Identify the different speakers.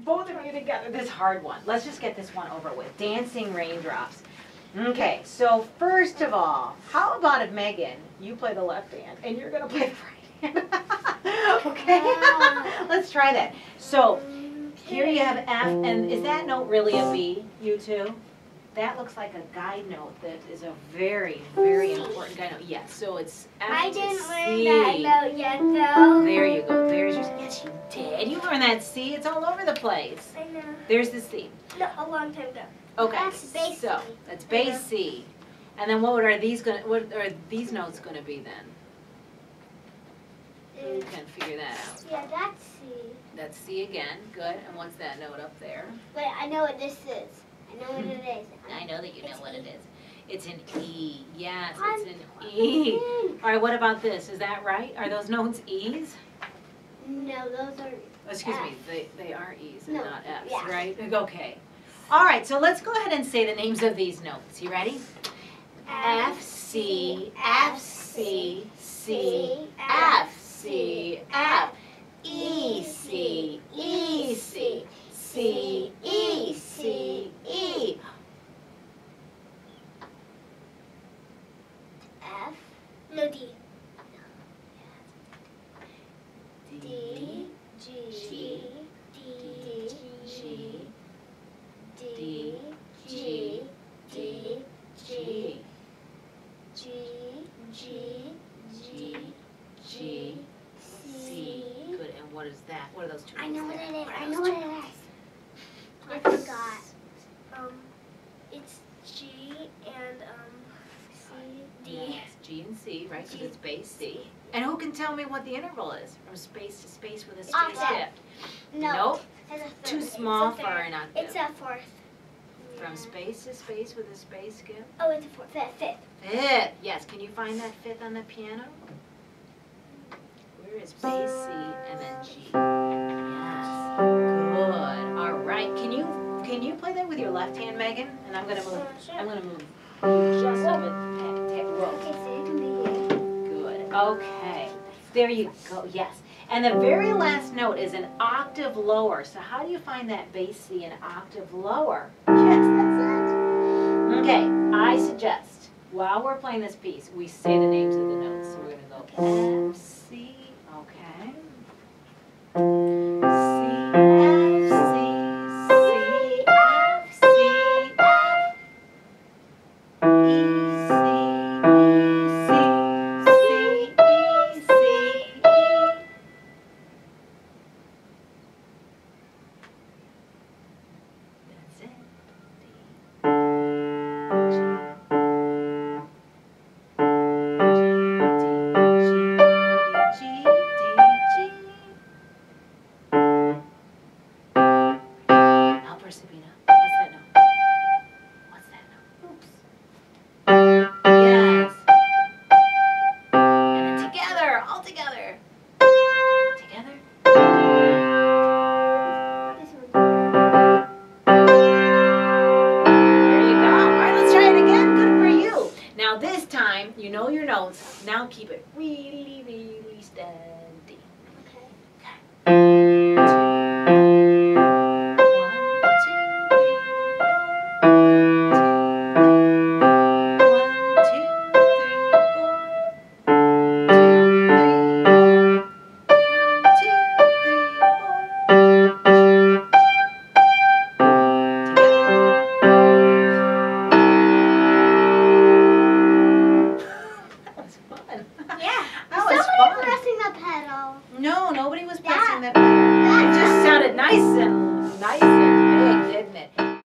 Speaker 1: both of you together. This hard one. Let's just get this one over with. Dancing Raindrops. Okay, so first of all, how about if Megan, you play the left hand and you're going to play the right hand? Okay? Let's try that. So here you have F, and is that note really a B, you two? That looks like a guide note that is a very, very important guide note. Yes, so it's F
Speaker 2: I
Speaker 1: to
Speaker 2: didn't
Speaker 1: C.
Speaker 2: learn that note yet, though.
Speaker 1: There you go. There's your, yes, you did. You learned that C. It's all over the place.
Speaker 2: I know.
Speaker 1: There's the C.
Speaker 2: No, a long time ago.
Speaker 1: Okay,
Speaker 2: That's base
Speaker 1: so
Speaker 2: C.
Speaker 1: that's base C. And then what are these notes going to be then? You can figure that out.
Speaker 2: Yeah, that's C.
Speaker 1: That's C again. Good. And what's that note up there?
Speaker 2: Wait, I know what this is. I know what it is.
Speaker 1: I know that you know what it is. It's an E. Yes,
Speaker 2: I'm
Speaker 1: it's an E. All right, what about this? Is that right? Are those notes E's?
Speaker 2: No, those are.
Speaker 1: Oh, excuse me, they are E's and
Speaker 2: No,
Speaker 1: not F's,
Speaker 2: yeah.
Speaker 1: right? Okay. All right, so let's go ahead and say the names of these notes. You ready? F, C, F, C, C, F, C, F, E, C, E, C, C, E, C, E.
Speaker 2: F. No, D. D. G.
Speaker 1: G.
Speaker 2: D.
Speaker 1: G.
Speaker 2: D.
Speaker 1: G.
Speaker 2: G.
Speaker 1: G.
Speaker 2: G.
Speaker 1: G.
Speaker 2: G.
Speaker 1: G. G. C. Good. And what is that? What are those two
Speaker 2: I
Speaker 1: notes
Speaker 2: know what
Speaker 1: there?
Speaker 2: it is.
Speaker 1: What
Speaker 2: I
Speaker 1: are
Speaker 2: know
Speaker 1: those
Speaker 2: what
Speaker 1: two
Speaker 2: it
Speaker 1: notes?
Speaker 2: is. I forgot. It's G and C, D.
Speaker 1: Yes, G and C, right? Because it's base C. And who can tell me what the interval is from space to space with a straight
Speaker 2: Octave.
Speaker 1: shift?
Speaker 2: No.
Speaker 1: Nope.
Speaker 2: It's a third.
Speaker 1: Too
Speaker 2: It's
Speaker 1: small
Speaker 2: a
Speaker 1: for
Speaker 2: third.
Speaker 1: an octave.
Speaker 2: It's a fourth.
Speaker 1: From space to space with a space skip?
Speaker 2: Oh, it's a fourth. Fifth.
Speaker 1: Fifth. Yes. Can you find that fifth on the piano? Where is base C and then G? Yes. Good. All right. Can you play that with your left hand, Megan? And I'm gonna move.
Speaker 2: Sure.
Speaker 1: I'm gonna move you just a bit. Whoa.
Speaker 2: Okay, so you can be here.
Speaker 1: Good. Okay. There you go. Yes. And the very last note is an octave lower. So how do you find that base C an octave lower? Yes, that's it. Okay. I suggest while we're playing this piece, we say the names of the notes. So we're going to go F, C. Okay. C, F, C, C, F, C, F. E, C, E, C, C, E, C, E. That's it. D, G, D, G. Help her, Sabina. What's that note? What's that note? Oops. Yes. And then together, all together. Together.
Speaker 2: This one.
Speaker 1: There you go. All right, let's try it again. Good for you. Now this time, you know your notes. Now keep it really, really steady.
Speaker 2: Okay.
Speaker 1: One, two, three, four. One, two, three, four. One, two, three, four. That was fun.
Speaker 2: Yeah.
Speaker 1: That was
Speaker 2: Somebody
Speaker 1: fun.
Speaker 2: pressing the pedal.
Speaker 1: No, nobody was
Speaker 2: That-
Speaker 1: pressing that button. It just sounded nice and big, didn't it?